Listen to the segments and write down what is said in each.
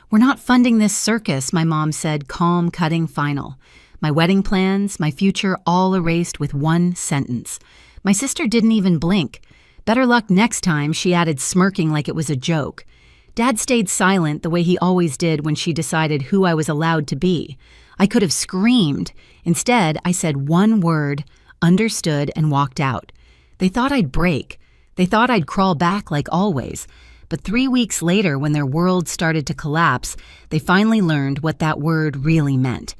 "We're not funding this circus," my mom said, calm, cutting, final. My wedding plans, my future, all erased with one sentence. My sister didn't even blink. "Better luck next time," she added, smirking like it was a joke. Dad stayed silent the way he always did when she decided who I was allowed to be. I could have screamed. Instead, I said one word, understood, and walked out. They thought I'd break. They thought I'd crawl back like always. But 3 weeks later, when their world started to collapse, they finally learned what that word really meant.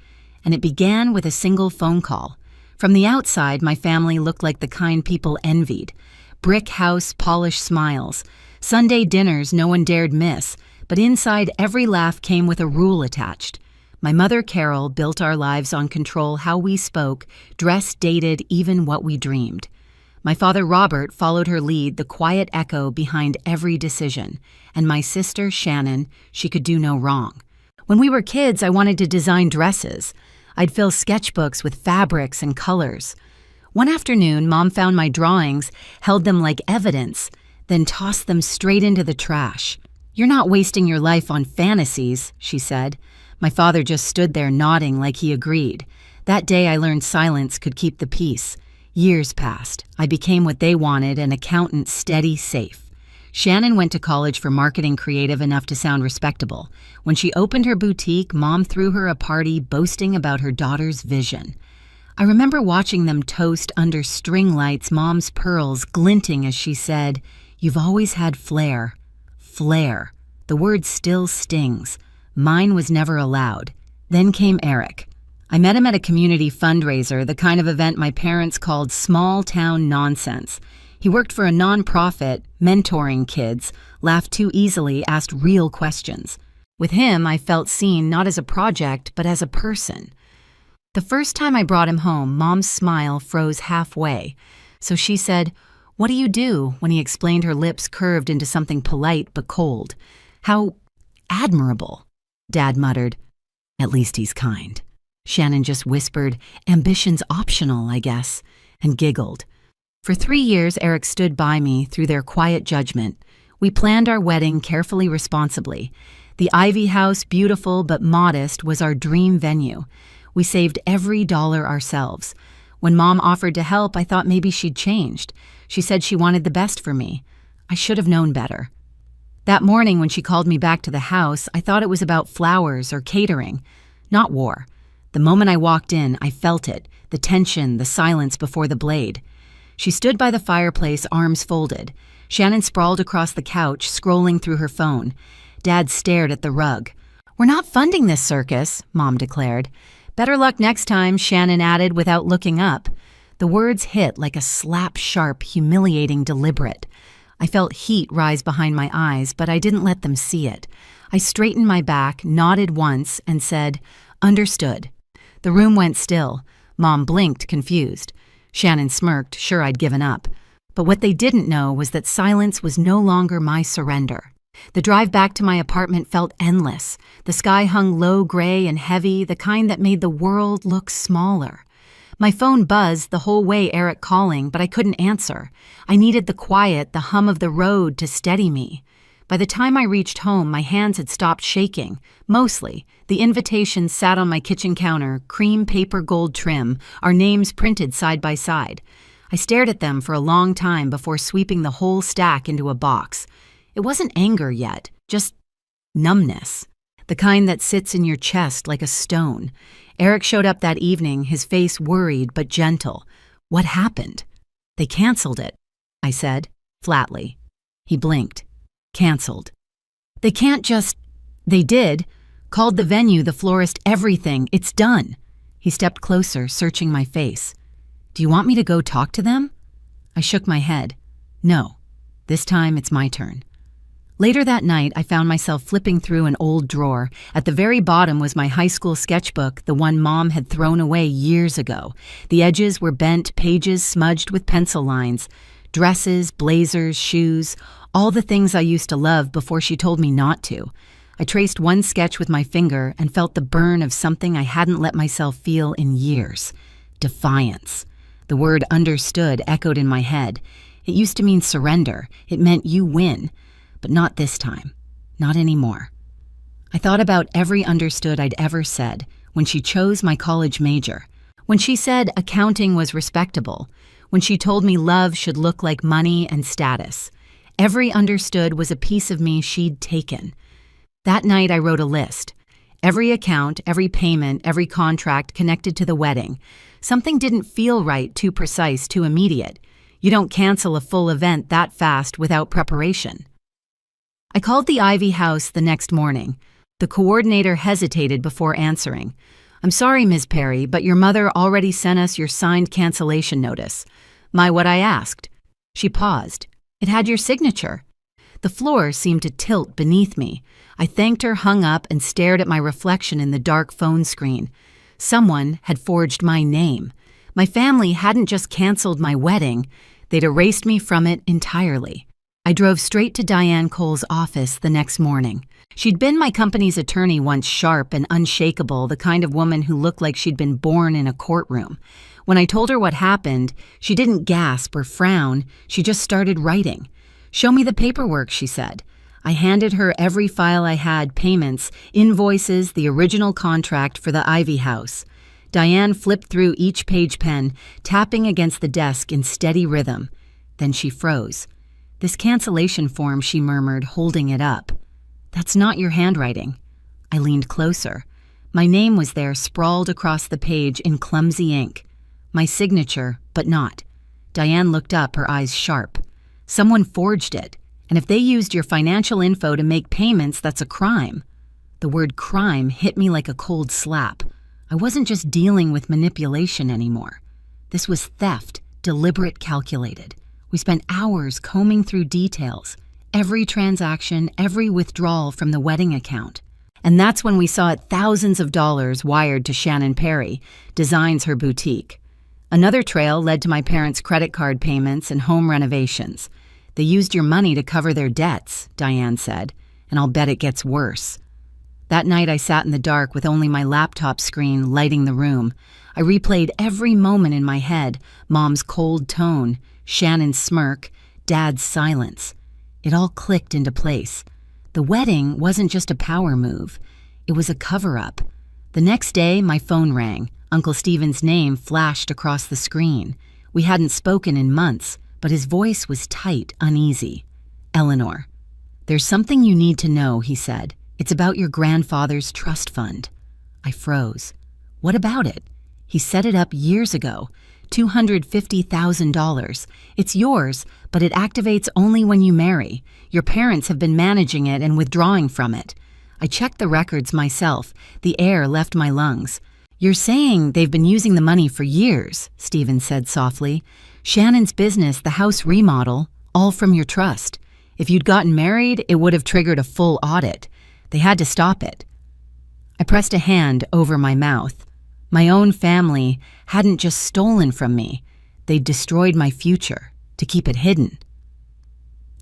And it began with a single phone call. From the outside, my family looked like the kind people envied. Brick house, polished smiles. Sunday dinners no one dared miss, but inside every laugh came with a rule attached. My mother, Carol, built our lives on control how we spoke, dressed, dated, even what we dreamed. My father, Robert, followed her lead, the quiet echo behind every decision. And my sister, Shannon, she could do no wrong. When we were kids, I wanted to design dresses. I'd fill sketchbooks with fabrics and colors. One afternoon, Mom found my drawings, held them like evidence, then tossed them straight into the trash. "You're not wasting your life on fantasies," she said. My father just stood there nodding like he agreed. That day I learned silence could keep the peace. Years passed. I became what they wanted, an accountant, steady, safe. Shannon went to college for marketing, creative enough to sound respectable. When she opened her boutique, Mom threw her a party boasting about her daughter's vision. I remember watching them toast under string lights, Mom's pearls glinting as she said, "You've always had flair." Flair. The word still stings. Mine was never allowed. Then came Eric. I met him at a community fundraiser, the kind of event my parents called small-town nonsense. He worked for a nonprofit, mentoring kids, laughed too easily, asked real questions. With him, I felt seen not as a project, but as a person. The first time I brought him home, Mom's smile froze halfway. So she said, "What do you do?" when he explained, her lips curved into something polite but cold. "How admirable," Dad muttered. "At least he's kind." Shannon just whispered, "Ambition's optional, I guess," and giggled. For 3 years, Eric stood by me through their quiet judgment. We planned our wedding carefully, responsibly. The Ivy House, beautiful but modest, was our dream venue. We saved every dollar ourselves. When Mom offered to help, I thought maybe she'd changed. She said she wanted the best for me. I should have known better. That morning when she called me back to the house, I thought it was about flowers or catering, not war. The moment I walked in, I felt it, the tension, the silence before the blade. She stood by the fireplace, arms folded. Shannon sprawled across the couch, scrolling through her phone. Dad stared at the rug. "We're not funding this circus," Mom declared. "Better luck next time," Shannon added without looking up. The words hit like a slap, sharp, humiliating, deliberate. I felt heat rise behind my eyes, but I didn't let them see it. I straightened my back, nodded once, and said, "Understood." The room went still. Mom blinked, confused. Shannon smirked, sure I'd given up. But what they didn't know was that silence was no longer my surrender. The drive back to my apartment felt endless. The sky hung low, gray, and heavy, the kind that made the world look smaller. My phone buzzed the whole way, Eric calling, but I couldn't answer. I needed the quiet, the hum of the road to steady me. By the time I reached home, my hands had stopped shaking. Mostly. The invitations sat on my kitchen counter, cream paper gold trim, our names printed side by side. I stared at them for a long time before sweeping the whole stack into a box. It wasn't anger yet, just numbness. The kind that sits in your chest like a stone. Eric showed up that evening, his face worried but gentle. "What happened?" "They canceled it," I said, flatly. He blinked. "Canceled. They can't just—" "They did. Called the venue, the florist, everything. It's done." He stepped closer, searching my face. "Do you want me to go talk to them?" I shook my head. "No. This time it's my turn." Later that night, I found myself flipping through an old drawer. At the very bottom was my high school sketchbook, the one Mom had thrown away years ago. The edges were bent, pages smudged with pencil lines. Dresses, blazers, shoes, all the things I used to love before she told me not to. I traced one sketch with my finger and felt the burn of something I hadn't let myself feel in years. Defiance. The word understood echoed in my head. It used to mean surrender. It meant you win. But not this time. Not anymore. I thought about every understood I'd ever said when she chose my college major, when she said accounting was respectable, when she told me love should look like money and status. Every understood was a piece of me she'd taken. That night I wrote a list. Every account, every payment, every contract connected to the wedding. Something didn't feel right, too precise, too immediate. You don't cancel a full event that fast without preparation. I called the Ivy House the next morning. The coordinator hesitated before answering. "I'm sorry, Ms. Perry, but your mother already sent us your signed cancellation notice." What I asked. She paused. "It had your signature." The floor seemed to tilt beneath me. I thanked her, hung up, and stared at my reflection in the dark phone screen. Someone had forged my name. My family hadn't just canceled my wedding, they'd erased me from it entirely. I drove straight to Diane Cole's office the next morning. She'd been my company's attorney once, sharp and unshakable, the kind of woman who looked like she'd been born in a courtroom. When I told her what happened, she didn't gasp or frown, she just started writing. "Show me the paperwork," she said. I handed her every file I had, payments, invoices, the original contract for the Ivy House. Diane flipped through each page pen, tapping against the desk in steady rhythm. Then she froze. "This cancellation form," she murmured, holding it up. "That's not your handwriting." I leaned closer. My name was there, sprawled across the page in clumsy ink. My signature, but not. Diane looked up, her eyes sharp. "Someone forged it. And if they used your financial info to make payments, that's a crime." The word crime hit me like a cold slap. I wasn't just dealing with manipulation anymore. This was theft, deliberate, calculated. We spent hours combing through details, every transaction, every withdrawal from the wedding account. And that's when we saw thousands of dollars wired to Shannon Perry, Designs Her Boutique. Another trail led to my parents' credit card payments and home renovations. "They used your money to cover their debts," Diane said, "and I'll bet it gets worse." That night I sat in the dark with only my laptop screen lighting the room. I replayed every moment in my head, Mom's cold tone, Shannon's smirk, Dad's silence. It all clicked into place. The wedding wasn't just a power move. It was a cover-up. The next day, my phone rang. Uncle Stephen's name flashed across the screen. We hadn't spoken in months, but his voice was tight, uneasy. "Eleanor, there's something you need to know," he said. "It's about your grandfather's trust fund." I froze. "What about it?" "He set it up years ago. $250,000. It's yours, but it activates only when you marry. Your parents have been managing it and withdrawing from it." I checked the records myself. The air left my lungs. "You're saying they've been using the money for years," Stephen said softly. "Shannon's business, the house remodel, all from your trust. If you'd gotten married, it would have triggered a full audit. They had to stop it." I pressed a hand over my mouth. My own family hadn't just stolen from me. They'd destroyed my future to keep it hidden.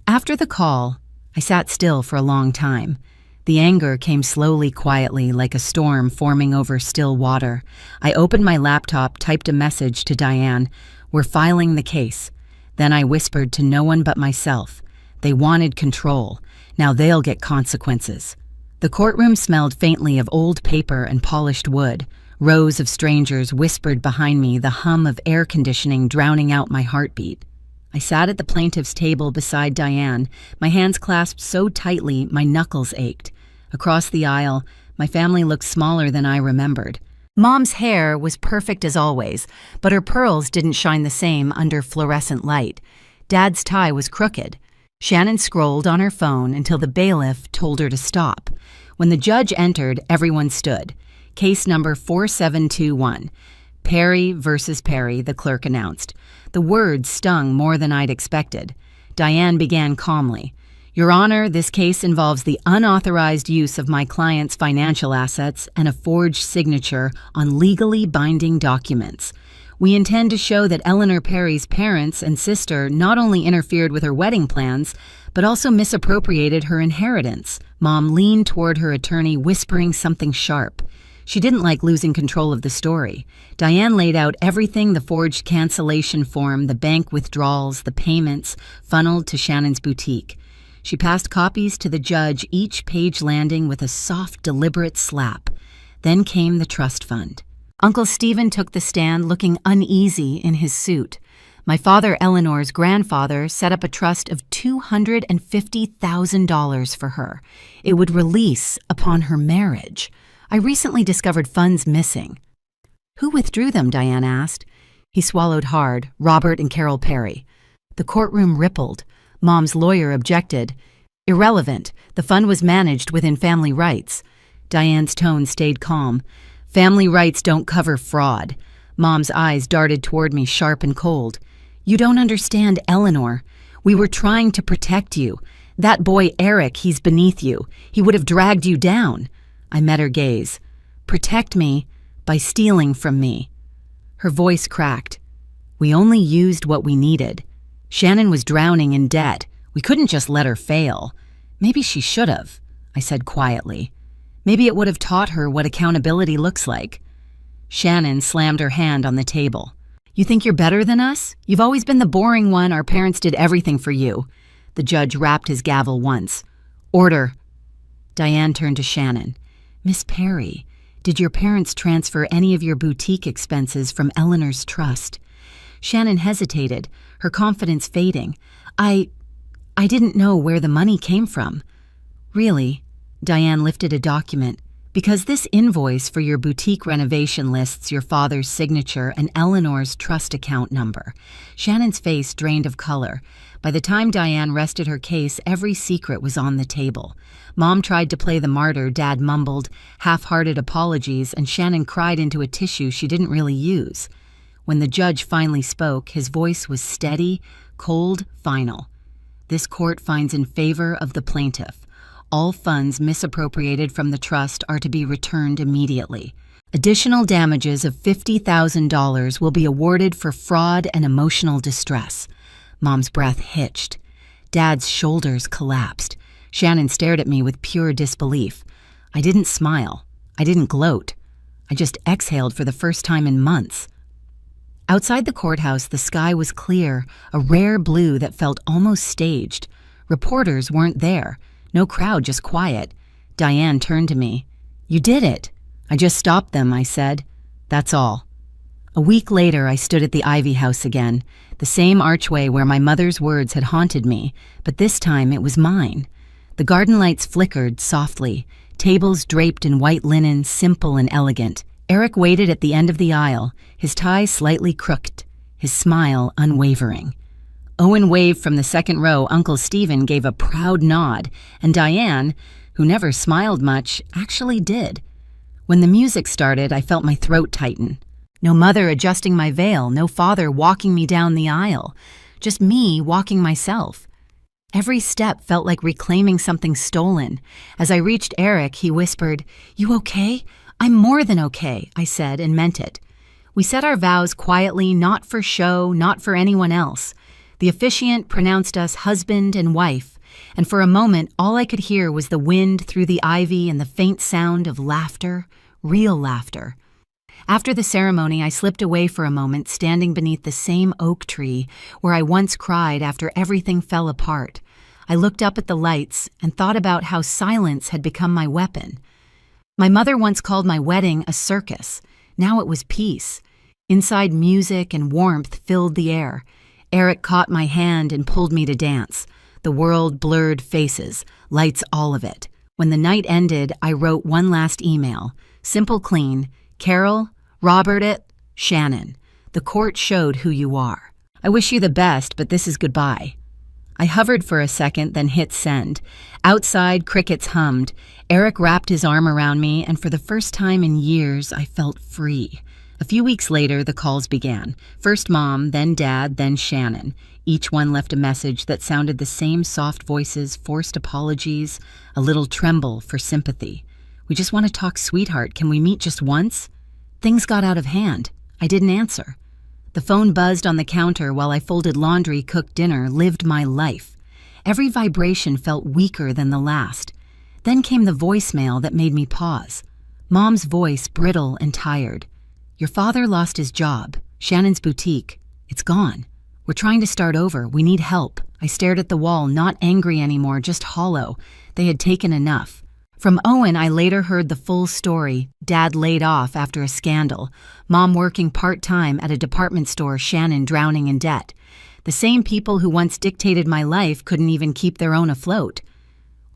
After the call, I sat still for a long time. The anger came slowly, quietly, like a storm forming over still water. I opened my laptop, typed a message to Diane. "We're filing the case." Then I whispered to no one but myself. They wanted control. Now they'll get consequences. The courtroom smelled faintly of old paper and polished wood. Rows of strangers whispered behind me, the hum of air conditioning drowning out my heartbeat. I sat at the plaintiff's table beside Diane, my hands clasped so tightly my knuckles ached. Across the aisle, my family looked smaller than I remembered. Mom's hair was perfect as always, but her pearls didn't shine the same under fluorescent light. Dad's tie was crooked. Shannon scrolled on her phone until the bailiff told her to stop. When the judge entered, everyone stood. "Case number 4721. Perry versus Perry," the clerk announced. The words stung more than I'd expected. Diane began calmly. "Your Honor, this case involves the unauthorized use of my client's financial assets and a forged signature on legally binding documents. We intend to show that Eleanor Perry's parents and sister not only interfered with her wedding plans, but also misappropriated her inheritance." Mom leaned toward her attorney, whispering something sharp. She didn't like losing control of the story. Diane laid out everything: the forged cancellation form, the bank withdrawals, the payments funneled to Shannon's boutique. She passed copies to the judge, each page landing with a soft, deliberate slap. Then came the trust fund. Uncle Stephen took the stand, looking uneasy in his suit. My father, Eleanor's grandfather, set up a trust of $250,000 for her. It would release upon her marriage. I recently discovered funds missing. Who withdrew them? Diane asked. He swallowed hard. Robert and Carol Perry. The courtroom rippled. Mom's lawyer objected. Irrelevant. The fund was managed within family rights. Diane's tone stayed calm. Family rights don't cover fraud. Mom's eyes darted toward me, sharp and cold. You don't understand, Eleanor. We were trying to protect you. That boy Eric, he's beneath you. He would have dragged you down. I met her gaze. Protect me by stealing from me. Her voice cracked. We only used what we needed. Shannon was drowning in debt. We couldn't just let her fail. Maybe she should have, I said quietly. Maybe it would have taught her what accountability looks like. Shannon slammed her hand on the table. You think you're better than us? You've always been the boring one. Our parents did everything for you. The judge rapped his gavel once. Order. Diane turned to Shannon. Miss Perry, did your parents transfer any of your boutique expenses from Eleanor's trust? Shannon hesitated, her confidence fading. I didn't know where the money came from. Really? Diane lifted a document. Because this invoice for your boutique renovation lists your father's signature and Eleanor's trust account number. Shannon's face drained of color. By the time Diane rested her case, every secret was on the table. Mom tried to play the martyr, Dad mumbled half-hearted apologies, and Shannon cried into a tissue she didn't really use. When the judge finally spoke, his voice was steady, cold, final. This court finds in favor of the plaintiff. All funds misappropriated from the trust are to be returned immediately. Additional damages of $50,000 will be awarded for fraud and emotional distress. Mom's breath hitched. Dad's shoulders collapsed. Shannon stared at me with pure disbelief. I didn't smile. I didn't gloat. I just exhaled for the first time in months. Outside the courthouse, the sky was clear, a rare blue that felt almost staged. Reporters weren't there. No crowd, just quiet. Diane turned to me. You did it. I just stopped them, I said. That's all. A week later, I stood at the Ivy House again, the same archway where my mother's words had haunted me, but this time it was mine. The garden lights flickered softly, tables draped in white linen, simple and elegant. Eric waited at the end of the aisle, his tie slightly crooked, his smile unwavering. Owen waved from the second row. Uncle Stephen gave a proud nod, and Diane, who never smiled much, actually did. When the music started, I felt my throat tighten. No mother adjusting my veil, no father walking me down the aisle, just me walking myself. Every step felt like reclaiming something stolen. As I reached Eric, he whispered, "You okay?" "I'm more than okay," I said and meant it. We said our vows quietly, not for show, not for anyone else. The officiant pronounced us husband and wife, and for a moment all I could hear was the wind through the ivy and the faint sound of laughter, real laughter. After the ceremony, I slipped away for a moment, standing beneath the same oak tree where I once cried after everything fell apart. I looked up at the lights and thought about how silence had become my weapon. My mother once called my wedding a circus. Now it was peace. Inside, music and warmth filled the air. Eric caught my hand and pulled me to dance. The world blurred faces, lights all of it. When the night ended, I wrote one last email. Simple, clean. Carol, Robert, Shannon. The court showed who you are. I wish you the best, but this is goodbye. I hovered for a second, then hit send. Outside, crickets hummed. Eric wrapped his arm around me, and for the first time in years, I felt free. A few weeks later, the calls began. First Mom, then Dad, then Shannon. Each one left a message that sounded the same: soft voices, forced apologies, a little tremble for sympathy. "We just want to talk, sweetheart. Can we meet just once?" Things got out of hand. I didn't answer. The phone buzzed on the counter while I folded laundry, cooked dinner, lived my life. Every vibration felt weaker than the last. Then came the voicemail that made me pause. Mom's voice, brittle and tired. "Your father lost his job. Shannon's boutique. It's gone. We're trying to start over. We need help." I I stared at the wall, not angry anymore, just hollow. They had taken enough. From Owen, I later heard the full story. Dad laid off after a scandal. Mom working part-time at a department store, Shannon drowning in debt. The same people who once dictated my life couldn't even keep their own afloat.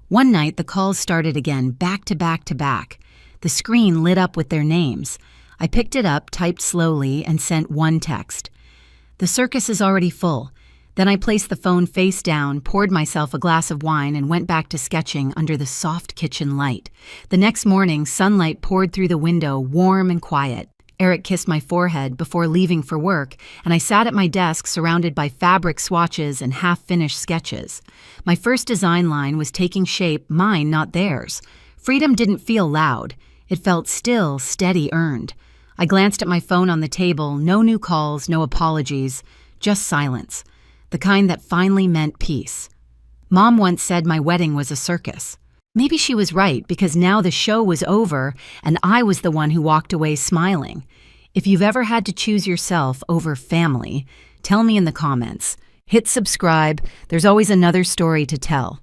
One night, the calls started again, back to back to back. The screen lit up with their names. I picked it up, typed slowly, and sent one text. "The circus is already full." Then I placed the phone face down, poured myself a glass of wine, and went back to sketching under the soft kitchen light. The next morning, sunlight poured through the window, warm and quiet. Eric kissed my forehead before leaving for work, and I sat at my desk surrounded by fabric swatches and half-finished sketches. My first design line was taking shape, mine, not theirs. Freedom didn't feel loud. It felt still, steady, earned. I glanced at my phone on the table, no new calls, no apologies, just silence. The kind that finally meant peace. Mom once said my wedding was a circus. Maybe she was right, because now the show was over and I was the one who walked away smiling. If you've ever had to choose yourself over family, tell me in the comments. Hit subscribe. There's always another story to tell.